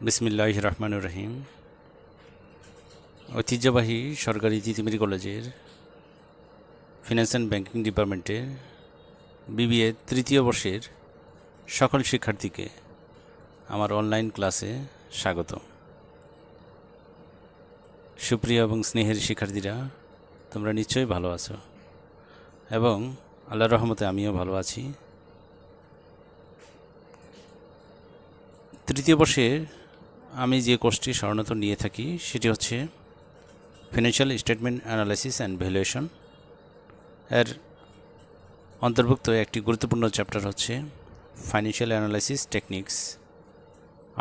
বিসমিল্লাহির রহমানির রহিম। ঐতিহ্যবাহী সরকারি তিতুমির কলেজের ফিন্যান্স অ্যান্ড ব্যাংকিং ডিপার্টমেন্টের বিবিএ তৃতীয় বর্ষের সকল শিক্ষার্থীকে আমার অনলাইন ক্লাসে স্বাগত। সুপ্রিয় এবং স্নেহের শিক্ষার্থীরা, তোমরা নিশ্চয়ই ভালো আছো এবং আল্লাহর রহমতে আমিও ভালো আছি। তৃতীয় বর্ষের আমি যে কোর্সটি সাধারণত নিয়ে থাকি সেটি হচ্ছে financial statement analysis and valuation. এর অন্তর্ভুক্ত একটি গুরুত্বপূর্ণ চ্যাপ্টার হচ্ছে ফাইন্যান্সিয়াল অ্যানালাইসিস টেকনিক্স,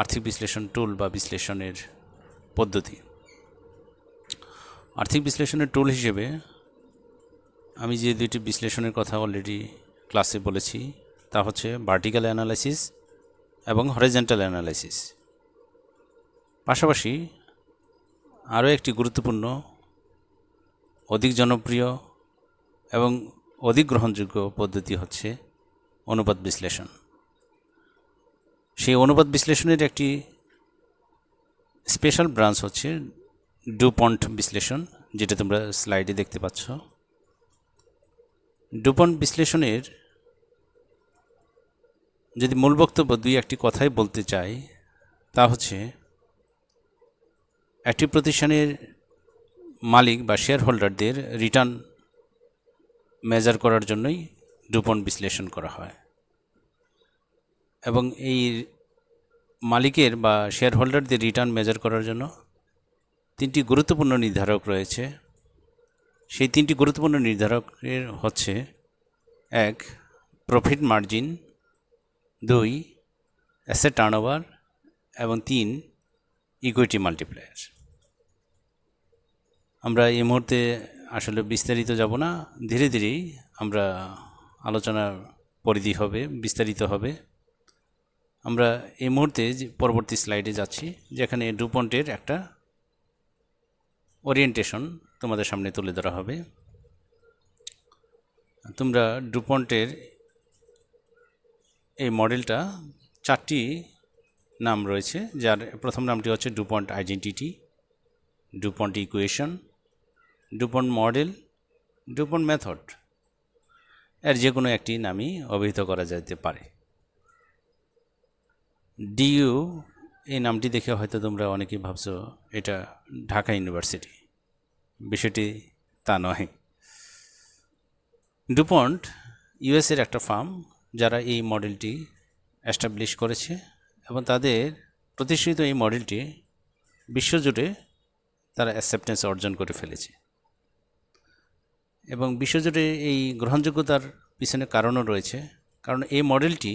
আর্থিক বিশ্লেষণ টুল বা বিশ্লেষণের পদ্ধতি। আর্থিক বিশ্লেষণের টুল হিসেবে আমি যে দুইটি বিশ্লেষণের কথা অলরেডি ক্লাসে বলেছি তা হচ্ছে ভার্টিক্যাল অ্যানালাইসিস এবং হরিজন্টাল অ্যানালাইসিস। পাশাপাশি আরও একটি গুরুত্বপূর্ণ, অধিক জনপ্রিয় এবং অধিক গ্রহণযোগ্য পদ্ধতি হচ্ছে অনুপাত বিশ্লেষণ। সেই অনুপাত বিশ্লেষণের একটি স্পেশাল ব্রাঞ্চ হচ্ছে ডুপন্ট বিশ্লেষণ, যেটা তোমরা স্লাইডে দেখতে পাচ্ছ। ডুপন্ট বিশ্লেষণের যদি মূল বক্তব্য দুই একটি কথাই বলতে চাই তা হচ্ছে একটি প্রতিষ্ঠানের মালিক বা শেয়ার হোল্ডারদের রিটার্ন মেজার করার জন্যই ডুপন্ট বিশ্লেষণ করা হয় এবং এই মালিকের বা শেয়ার হোল্ডারদের রিটার্ন মেজার করার জন্য তিনটি গুরুত্বপূর্ণ নির্ধারক রয়েছে। সেই তিনটি গুরুত্বপূর্ণ নির্ধারকের হচ্ছে: 1, প্রফিট মার্জিন, 2, অ্যাসেট টার্নওভার এবং 3, ইকুইটি মাল্টিপ্লায়ার। আমরা এই মুহূর্তে আসলে বিস্তারিত যাব না, ধীরে ধীরেই আমরা আলোচনার পরিধি হবে, বিস্তারিত হবে। আমরা এই মুহূর্তে পরবর্তী স্লাইডে যাচ্ছি, যেখানে ডুপন্টের একটা ওরিয়েন্টেশন তোমাদের সামনে তুলে ধরা হবে। তোমরা ডুপন্টের এই মডেলটা 4টি নাম রয়েছে, যার প্রথম নামটি হচ্ছে Dupont identity, Dupont equation, Dupont model, Dupont method. এর যে কোনো একটি নামই অভিহিত করা যেতে পারে। ডিইউ এই নামটি দেখে হয়তো তোমরা অনেকেই ভাবছো এটা ঢাকা ইউনিভার্সিটি। বিষয়টি তা নয়। ডুপন্ট ইউএসের একটা ফার্ম, যারা এই মডেলটি এস্টাবলিশ করেছে এবং তাদের প্রতিষ্ঠিত এই মডেলটি বিশ্বজুড়ে তারা অ্যাকসেপ্টেন্স অর্জন করে ফেলেছে এবং বিশ্বজুড়ে এই গ্রহণযোগ্যতার পিছনে কারণও রয়েছে। কারণ এই মডেলটি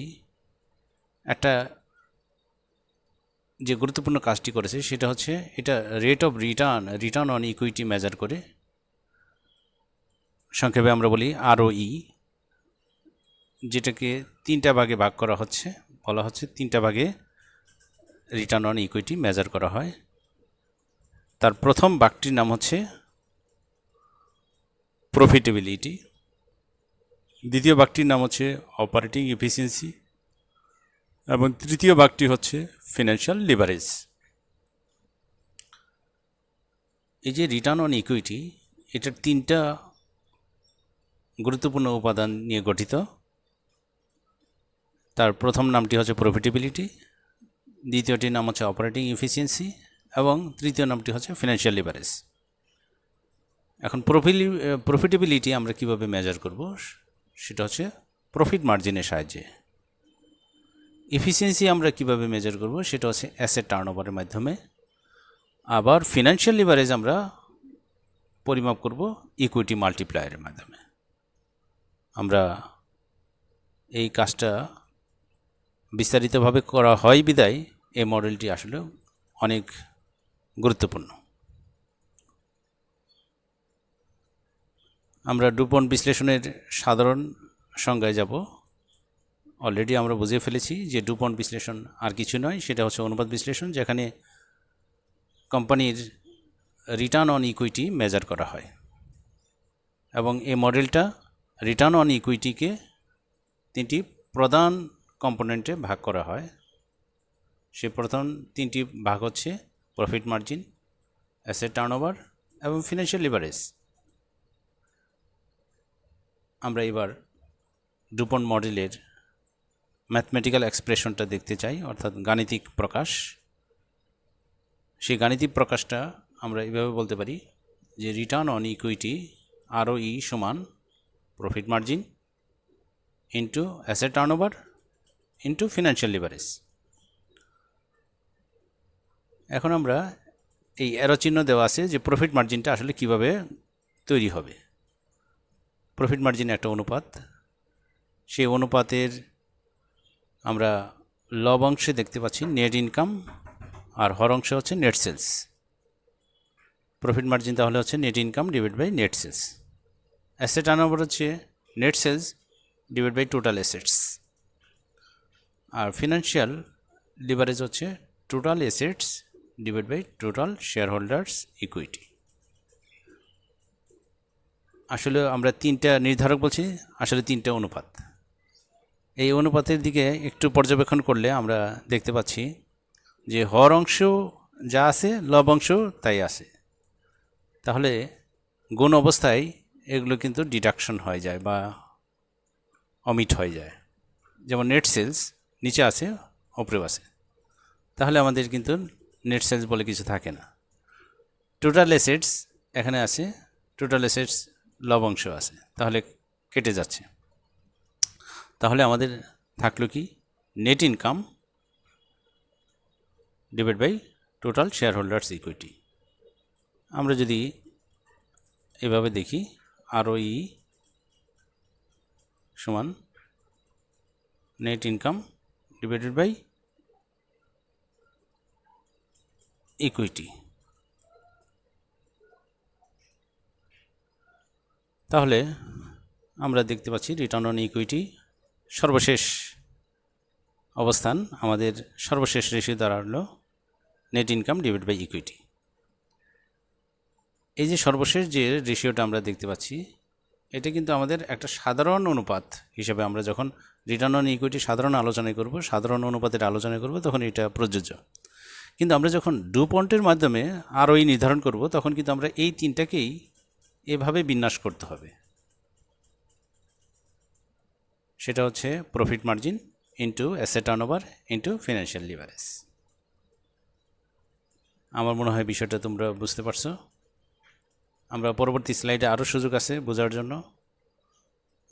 একটা যে গুরুত্বপূর্ণ কাজটি করেছে সেটা হচ্ছে এটা rate of return on equity measure করে। সংক্ষেপে আমরা বলি আরওই, যেটাকে 3টা ভাগে ভাগ করা হচ্ছে, বলা হচ্ছে 3টা ভাগে রিটার্ন অন ইকুইটি মেজার করা হয়। তার প্রথম ভাগটির নাম হচ্ছে প্রফিটেবিলিটি, দ্বিতীয় ভাগটির নাম হচ্ছে অপারেটিং এফিসিয়েন্সি এবং তৃতীয় ভাগটি হচ্ছে ফিনান্সিয়াল লিভারেজ। এই যে রিটার্ন অন ইকুইটি, এটার 3টা গুরুত্বপূর্ণ উপাদান নিয়ে গঠিত। তার প্রথম নামটি হচ্ছে প্রফিটেবিলিটি, দ্বিতীয়টির নাম হচ্ছে অপারেটিং এফিসিয়েন্সি এবং তৃতীয় নামটি হচ্ছে ফিনান্সিয়াল লিভারেজ। এখন প্রফিটেবিলিটি আমরা কিভাবে মেজার করব, সেটা হচ্ছে প্রফিট মার্জিনের সাহায্যে। এফিসিয়েন্সি আমরা কিভাবে মেজার করব, সেটা হচ্ছে অ্যাসেট টার্নওভারের মাধ্যমে। আবার ফিনান্সিয়াল লিভারেজ আমরা পরিমাপ করব ইকুইটি মাল্টিপ্লায়ারের মাধ্যমে। আমরা এই কাজটা বিস্তারিতভাবে করা হয় বিদায় এই মডেলটি আসলে অনেক গুরুত্বপূর্ণ। আমরা ডুপন্ট বিশ্লেষণের সাধারণ সংজ্ঞায় যাব। অলরেডি আমরা বুঝে ফেলেছি যে ডুপন্ট বিশ্লেষণ আর কিছু নয়, সেটা হচ্ছে অনুপাত বিশ্লেষণ, যেখানে কোম্পানির রিটার্ন অন ইকুইটি মেজার করা হয় এবং এই মডেলটা রিটার্ন অন ইকুইটিকে 3টি প্রধান কম্পোনেন্টে ভাগ করা হয়। সেই প্রথম তিনটি ভাগ হচ্ছে প্রফিট মার্জিন, অ্যাসেট টার্নওভার এবং ফিনান্সিয়াল লিভারেজ। আমরা এবার ডুপন্ট মডেলের ম্যাথমেটিক্যাল এক্সপ্রেশনটা দেখতে চাই, অর্থাৎ গাণিতিক প্রকাশ। সেই গাণিতিক প্রকাশটা আমরা এভাবে বলতে পারি যে রিটার্ন অন ইকুইটি ROE সমান profit margin into asset turnover into financial leverage. এখন আমরা এই অ্যারো চিহ্ন দেওয়া আছে যে প্রফিট মার্জিনটা আসলে কিভাবে তৈরি হবে। প্রফিট মার্জিন একটা অনুপাত, সেই অনুপাতের আমরা লব অংশে দেখতে পাচ্ছি নেট ইনকাম আর হর অংশে হচ্ছে নেট সেলস। প্রফিট মার্জিন তাহলে হচ্ছে net income divide by net sales. Asset turnover হচ্ছে net sales divide by total assets. আর ফিনান্সিয়াল লিভারেজ হচ্ছে total assets divide by total share holders equity. আসলে আমরা তিনটা নির্ধারক বলছি, আসলে তিনটা অনুপাত। এই অনুপাতের দিকে একটু পর্যবেক্ষণ করলে আমরা দেখতে পাচ্ছি যে হর অংশ যা আছে লব অংশ তাই আছে। তাহলে গুণ অবস্থায় এগুলো কিন্তু ডিডাকশন হয়ে যায় বা অমিট হয়ে যায়। যেমন নেট সেলস নিচে আছে উপরেও আছে, তাহলে আমাদের কিন্তু নেট সেলস বলে কিছু থাকে না। টোটাল অ্যাসেটস এখানে আছে, টোটাল অ্যাসেটস লবংশ আছে, তাহলে কেটে যাচ্ছে। তাহলে আমাদের থাকলো কি net income divide by total share holders equity. আমরা যদি এভাবে দেখি ROE সমান net income divided by equity. তাহলে আমরা দেখতে পাচ্ছি রিটার্ন অন ইকুইটি সর্বশেষ অবস্থান, আমাদের সর্বশেষ রেশিও দাঁড়ালো net income divide by equity. এই যে সর্বশেষ যে রেশিওটা আমরা দেখতে পাচ্ছি, এটা কিন্তু আমাদের একটা সাধারণ অনুপাত হিসাবে আমরা যখন রিটার্ন অন ইকুইটি সাধারণ আলোচনায় করব, সাধারণ অনুপাতের আলোচনা করব, তখন এটা প্রযোজ্য। কিন্তু আমরা যখন ডুপন্টের মাধ্যমে ROE নির্ধারণ করব, তখন কিন্তু আমরা এই তিনটাকেই এভাবে বিন্যাস করতে হবে। সেটা হচ্ছে profit margin into asset turnover into financial leverage. আমার মনে হয় বিষয়টা তোমরা বুঝতে পারছো। আমরা পরবর্তী স্লাইডে আরও সুযোগ আছে বোঝার জন্য।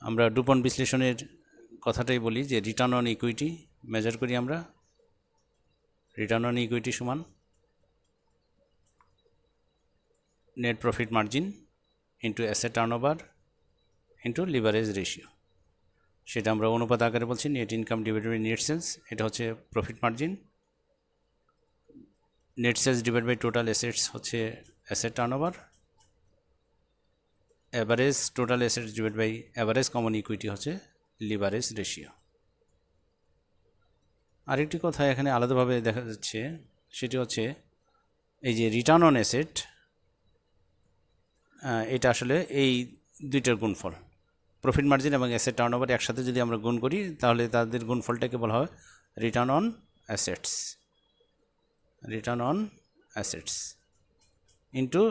আমরা ডুপন্ট বিশ্লেষণের কথাটাই বলি যে রিটার্ন অন ইকুইটি মেজার করি আমরা। রিটার্ন অন ইকুইটি সমান net profit margin into asset turnover into leverage ratio. সেটা আমরা অনুপাত আকারে বলছি net income divide by net sales. এটা হচ্ছে profit margin. Net sales divide by total assets হচ্ছে asset turnover. Average total assets divide by average common equity হচ্ছে leverage ratio. আরেকটি কথা এখানে আলাদাভাবে দেখা যাচ্ছে, সেটি হচ্ছে এই যে রিটার্ন অন অ্যাসেট, এটা আসলে এই দুইটার গুণফল। প্রফিট মার্জিন এবং অ্যাসেট টার্নওভার একসাথে যদি আমরা গুণ করি, তাহলে তাদের গুণফলটাকে বলা হয় return on assets. Return on assets into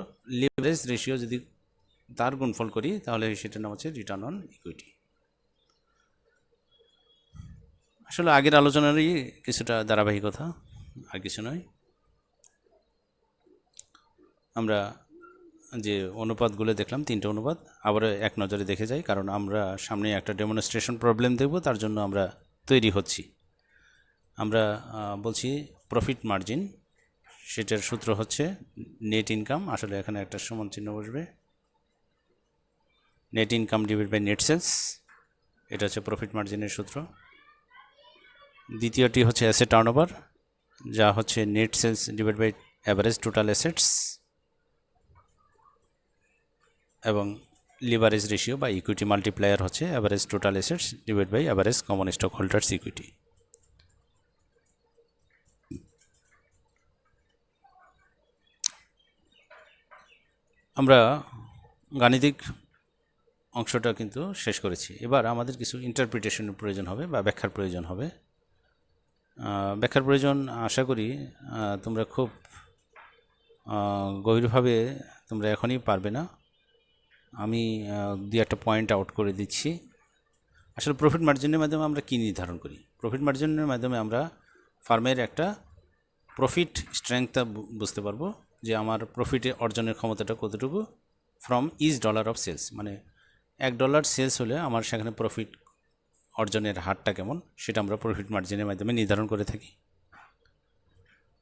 leverage ratio যদি তার গুণফল করি, তাহলে সেটার নাম হচ্ছে রিটার্ন অন ইকুইটি। আসলে আগের আলোচনারই কিছুটা ধারাবাহিকতা, আর কিছু নয়। আমরা যে অনুপাতগুলো দেখলাম, তিনটে অনুপাত আবার এক নজরে দেখে যাই, কারণ আমরা সামনে একটা ডেমনস্ট্রেশন প্রবলেম দেখব, তার জন্য আমরা তৈরি হচ্ছি। আমরা বলছি প্রফিট মার্জিন, সেটার সূত্র হচ্ছে নেট ইনকাম, আসলে এখানে একটা সমান চিহ্ন বসবে, net income divide by net sales, এটা হচ্ছে প্রফিট মার্জিনের সূত্র। দ্বিতীয়টি হচ্ছে অ্যাসেট টার্নওভার, যা হচ্ছে net sales divide by average total assets, এবং লিভারেজ রেশিও বা ইকুইটি মাল্টিপ্লায়ার হচ্ছে average total assets divide by average common stock holders equity. আমরা গাণিতিক অংশটা কিন্তু শেষ করেছি। এবার আমাদের কিছু ইন্টারপ্রিটেশনের প্রয়োজন হবে বা ব্যাখ্যার প্রয়োজন হবে। ব্যাখ্যার প্রয়োজন আশা করি তোমরা খুব গভীরভাবে তোমরা এখনই পারবে না। আমি দুই একটা পয়েন্ট আউট করে দিচ্ছি। আসলে প্রফিট মার্জিনের মাধ্যমে আমরা কী নির্ধারণ করি? প্রফিট মার্জিনের মাধ্যমে আমরা ফার্মের একটা প্রফিট স্ট্রেংথটা বুঝতে পারবো যে আমার প্রফিটে অর্জনের ক্ষমতাটা কতটুকু from each dollar of sales, মানে $1 সেলস হলে আমার সেখানে প্রফিট অর্জনের হারটা কেমন সেটা আমরা প্রফিট মার্জিনের মাধ্যমে নির্ধারণ করে থাকি।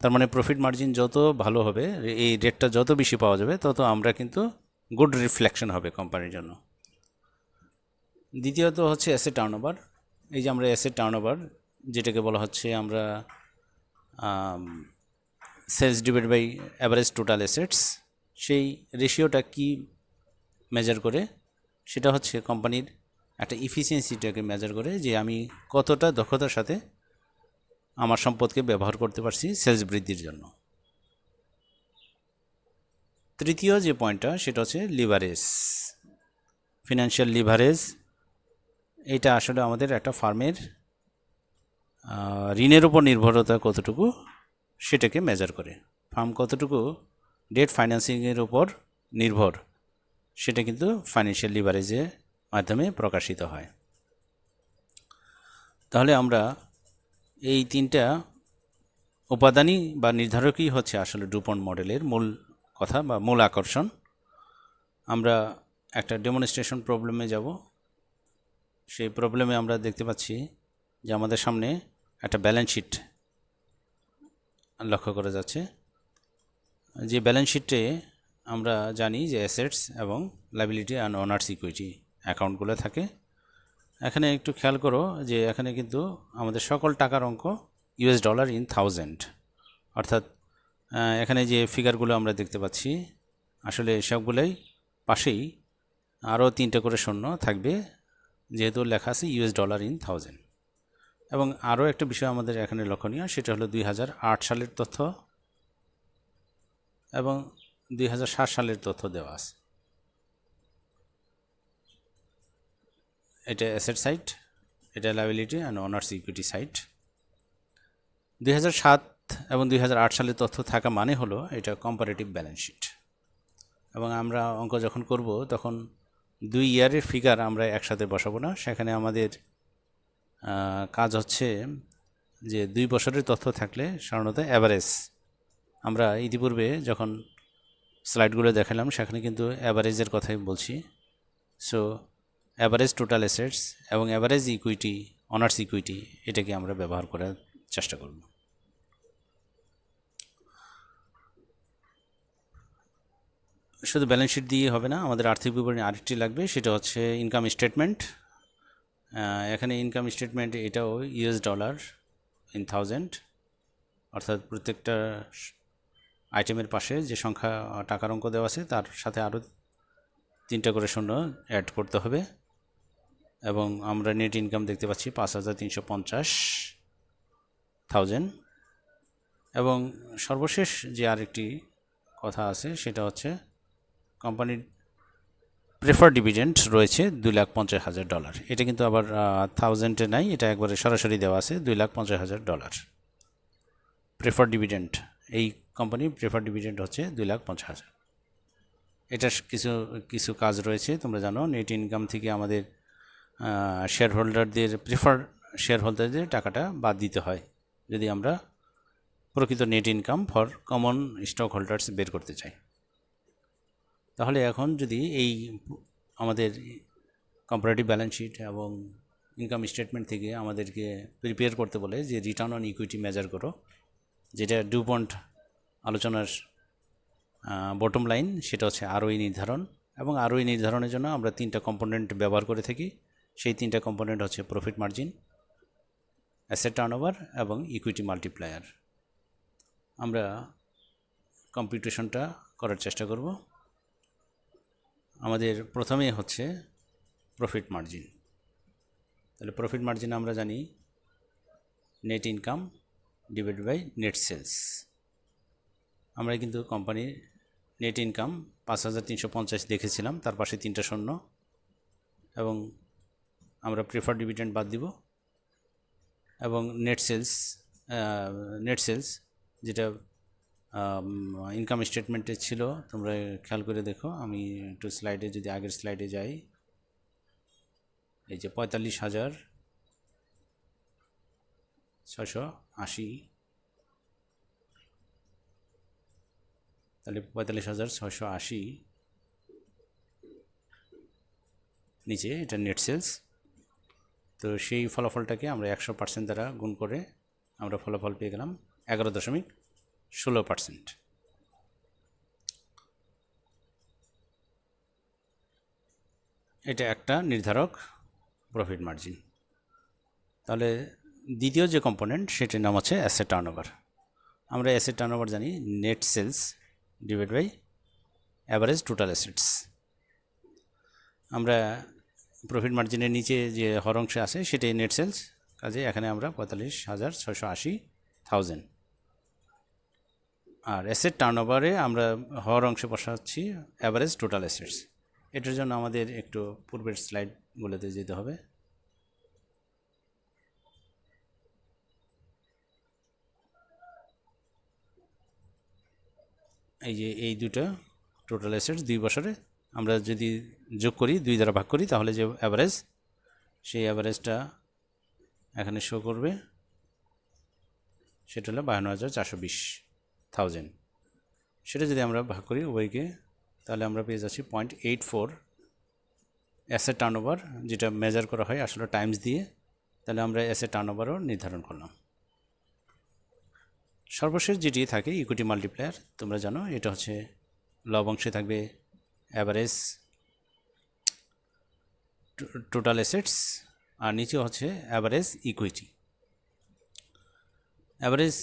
তার মানে প্রফিট মার্জিন যত ভালো হবে, এই রেটটা যত বেশি পাওয়া যাবে, তত আমরা কিন্তু গুড রিফ্লেকশন হবে কোম্পানির জন্য। দ্বিতীয়ত হচ্ছে অ্যাসেট টার্নওভার। এই যে আমরা অ্যাসেট টার্নওভার যেটাকে বলা হচ্ছে আমরা sales divide by average total assets, সেই রেশিওটা কি মেজার করে? সেটা হচ্ছে কোম্পানির একটা ইফিসিয়েন্সিটাকে মেজার করে যে আমি কতটা দক্ষতার সাথে আমার সম্পদকে ব্যবহার করতে পারছি সেলস বৃদ্ধির জন্য। তৃতীয় যে পয়েন্টটা সেটা হচ্ছে লিভারেজ, ফিনান্সিয়াল লিভারেজ। এটা আসলে আমাদের একটা ফার্মের ঋণের উপর নির্ভরতা কতটুকু সেটাকে মেজার করে। ফার্ম কতটুকু ডেট ফাইন্যান্সিংয়ের উপর নির্ভর সেটা কিন্তু ফাইন্যান্সিয়াল লিভারেজের মাধ্যমে প্রকাশিত হয়। তাহলে আমরা এই তিনটা উপাদানই বা নির্ধারকই হচ্ছে আসলে ডুপন্ট মডেলের মূল কথা বা মূল আকর্ষণ। আমরা একটা ডেমনস্ট্রেশন প্রবলেমে যাব। সেই প্রবলেমে আমরা দেখতে পাচ্ছি যে আমাদের সামনে একটা ব্যালেন্স শিট লক্ষ্য করা যাচ্ছে। যে ব্যালেন্স শিটে আমরা জানি যে অ্যাসেটস এবং লায়াবিলিটি অ্যান্ড ওনার্স ইকুইটি অ্যাকাউন্টগুলো থাকে। এখানে একটু খেয়াল করো যে এখানে কিন্তু আমাদের সকল টাকার অঙ্ক $, ইন 1000, অর্থাৎ এখানে যে ফিগারগুলো আমরা দেখতে পাচ্ছি আসলে সবগুলোই পাশেই আরও 3টে করে শূন্য থাকবে, যেহেতু লেখা আছে $, ইন 1000। এবং আরও একটা বিষয় আমাদের এখানে লক্ষণীয়, সেটা হলো 2008 সালের তথ্য এবং 2007 সালের তথ্য দেওয়া আছে। এটা অ্যাসেট সাইড, এটা liability and owners equity side. 2007 এবং 2008 সালের তথ্য থাকা মানে হলো এটা কম্পারেটিভ ব্যালেন্স শিট। এবং আমরা অঙ্ক যখন করব তখন 2 ইয়ারের ফিগার আমরা একসাথে বসাবো না। সেখানে আমাদের কাজ হচ্ছে যে 2 বছরের তথ্য থাকলে সাধারণত অ্যাভারেজ, আমরা ইতিপূর্বে যখন স্লাইডগুলো দেখালাম সেখানে কিন্তু অ্যাভারেজের কথাই বলছি। সো অ্যাভারেজ টোটাল অ্যাসেটস এবং অ্যাভারেজ ইকুইটি, অনার্স ইকুইটি, এটাকে আমরা ব্যবহার করার চেষ্টা করব। শুধু ব্যালেন্স শিট দিয়ে হবে না, আমাদের আর্থিক বিবরণী আরেকটি লাগবে, সেটা হচ্ছে ইনকাম স্টেটমেন্ট। এখানে ইনকাম স্টেটমেন্ট এটাও $, ইন 1000, অর্থাৎ প্রত্যেকটা আইটেমের পাশে যে সংখ্যা টাকার অঙ্ক দেওয়া আছে তার সাথে আরও 3টা করে শূন্য অ্যাড করতে হবে। এবং আমরা নেট ইনকাম দেখতে পাচ্ছি 5,350,000। এবং সর্বশেষ যে আরেকটি কথা আছে সেটা হচ্ছে কোম্পানির প্রেফার ডিভিডেন্ড রয়েছে $250,000। এটা কিন্তু আবার 1000-এ নাই, এটা একবারে সরাসরি দেওয়া আছে $250,000 প্রেফার ডিভিডেন্ড। এই কোম্পানির প্রেফার ডিভিডেন্ড হচ্ছে 250,000। এটার কিছু কাজ রয়েছে, তোমরা জানো নেট ইনকাম থেকে আমাদের শেয়ার হোল্ডারদের, প্রেফার শেয়ার হোল্ডারদের টাকাটা বাদ দিতে হয় যদি আমরা প্রকৃত net income for common stock holders বের করতে চাই। তাহলে এখন যদি এই আমাদের কম্পারেটিভ ব্যালেন্স শিট এবং ইনকাম স্টেটমেন্ট থেকে আমাদেরকে প্রিপেয়ার করতে বলে যে রিটার্ন অন ইকুইটি মেজার করো, যেটা ডুপন্ট আলোচনার বটম লাইন, সেটা হচ্ছে আরওই নির্ধারণ। এবং আরওই নির্ধারণের জন্য আমরা 3টা কম্পোনেন্ট ব্যবহার করে থাকি। সেই 3টা কম্পোনেন্ট হচ্ছে প্রফিট মার্জিন, অ্যাসেট টার্নওভার এবং ইকুইটি মাল্টিপ্লায়ার। আমরা কম্পিউটেশনটা করার চেষ্টা করব। আমাদের প্রথমেই হচ্ছে প্রফিট মার্জিন। তাহলে প্রফিট মার্জিন আমরা জানি net income divide by net sales. আমরা কিন্তু কোম্পানির নেট ইনকাম 5,350 দেখেছিলাম, তার পাশে 3টা শূন্য, এবং আমরা প্রেফার ডিভিডেন্ড বাদ দিব, এবং নেট সেলস নেট সেলস, যেটা ইনকাম স্টেটমেন্টে ছিল, তোমরা খেয়াল করে দেখো। আমি একটু স্লাইডে যদি আগের স্লাইডে যাই, এই যে 45,680, তাহলে 45,680 নিচে এটা নেট সেলস। তো সেই ফলাফলটাকে আমরা 100% দ্বারা গুণ করে আমরা ফলাফল পেয়ে গেলাম 11.16%। এটা একটা নির্ধারক প্রফিট মার্জিন। তাহলে দ্বিতীয় যে কম্পোনেন্ট সেটির নাম হচ্ছে অ্যাসেট টার্নওভার। আমরা অ্যাসেট টার্নওভার জানি net sales divide by average total assets. আমরা প্রফিট মার্জিনের নিচে যে হর অংশে আছে সেটাই নেট সেলস, কাজে এখানে আমরা 45,680,000। আর অ্যাসেট টার্নওভারে আমরা হর অংশে বসাচ্ছি অ্যাভারেজ টোটাল অ্যাসেটস। এটার জন্য আমাদের একটু পূর্বের স্লাইডগুলোতে যেতে হবে। এই যে এই দুটো টোটাল অ্যাসেটস 2 বছরে আমরা যদি যোগ করি, 2 দ্বারা ভাগ করি, তাহলে যে অ্যাভারেজ, সেই অ্যাভারেজটা এখানে শো করবে। সেটা হলো 52,420,000। সেটা যদি আমরা ভাগ করি উভয়কে, তাহলে আমরা পেয়ে যাচ্ছি 0.84 অ্যাসেট টার্নওভার, যেটা মেজার করা হয় আসলে টাইমস দিয়ে। তাহলে আমরা অ্যাসেট টার্নওভারও নির্ধারণ করলাম। সর্বশেষ যেটি থাকে ইকুইটি মাল্টিপ্লায়ার, তোমরা জানো এটা হচ্ছে লব-অংশে থাকবে অ্যাভারেজ টোটাল অ্যাসেটস, আর নিচে হচ্ছে average equity. Average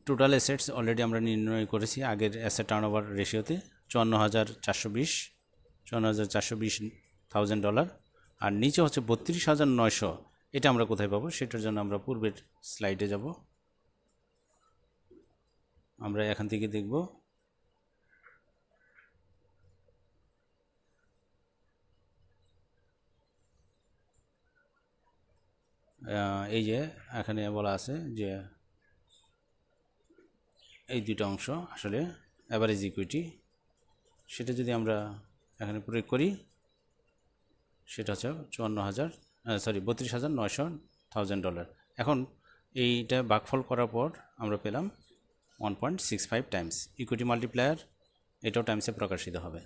total assets already আমরা নির্ণয় করেছি আগের অ্যাসেট টার্নওভার রেশিওতে 54,420,000 ডলার। আর নিচে হচ্ছে 32,900। এটা আমরা কোথায় পাবো সেটার জন্য আমরা পূর্বের স্লাইডে যাব। আমরা এখান থেকে দেখব এই যে এখানে বলা আছে যে এই দুটো অংশ আসলে অ্যাভারেজ ইকুইটি। সেটা যদি আমরা এখানে প্রয়োগ করি, সেটা হচ্ছে 32,900,000 ডলার। এখন এইটা ভাগফল করার পর আমরা পেলাম 1.65 টাইমস ইকুইটি মাল্টিপ্লায়ার। এটাও টাইমসে প্রকাশিত হবে।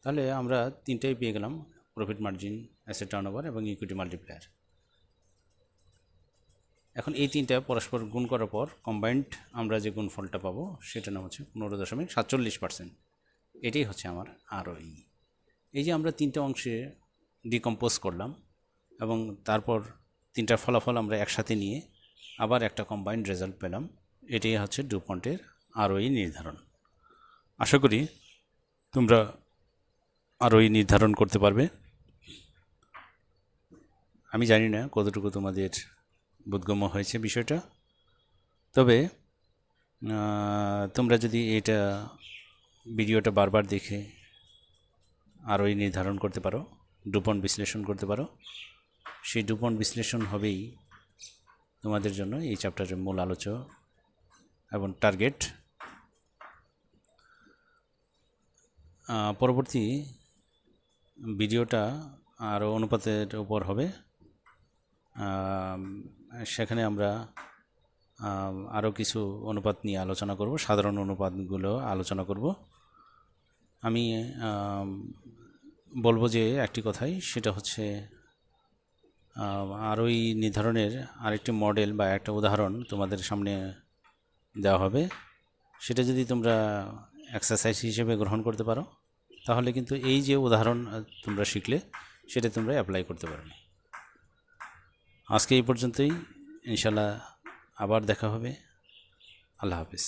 তাহলে আমরা তিনটেই পেয়ে গেলাম, প্রফিট মার্জিন, অ্যাসেট টার্নওভার এবং ইকুইটি মাল্টিপ্লায়ার। এখন এই তিনটা পরস্পর গুণ করার পর কম্বাইন্ড আমরা যে গুণফলটা পাবো সেটার নাম হচ্ছে 15.47%। এটাই হচ্ছে আমার ROE। এই যে আমরা তিনটা অংশে ডিকম্পোজ করলাম এবং তারপর তিনটা ফলাফল আমরা একসাথে নিয়ে আবার একটা কম্বাইন্ড রেজাল্ট পেলাম, এটাই হচ্ছে ডুপন্টের ROE নির্ধারণ। আশা করি তোমরা ROE নির্ধারণ করতে পারবে। আমি জানি না কতটুকু তোমাদের বোধগম্য হয়েছে বিষয়টা, তবে তোমরা যদি এটা ভিডিওটা বারবার দেখে ROE নির্ধারণ করতে পারো, ডুপন্ট বিশ্লেষণ করতে পারো, সেই ডুপন্ট বিশ্লেষণ হবেই তোমাদের জন্য এই চ্যাপ্টারের মূল আলোচনা এবং টার্গেট। পরবর্তী ভিডিওটা আরও অনুপাতের উপর হবে। সেখানে আমরা আরও কিছু অনুপাত নিয়ে আলোচনা করব, সাধারণ অনুপাতগুলো আলোচনা করব। আমি বলবো যে একটি কথাই, সেটা হচ্ছে ROE নির্ধারণের আরেকটি মডেল বা একটা উদাহরণ তোমাদের সামনে দেওয়া হবে। সেটা যদি তোমরা এক্সারসাইজ হিসেবে গ্রহণ করতে পারো, তাহলে কিন্তু এই যে উদাহরণ তোমরা শিখলে সেটা তোমরা অ্যাপ্লাই করতে পারবে। আজকে এই পর্যন্তই, ইনশাল্লাহ আবার দেখা হবে। আল্লাহ হাফিজ।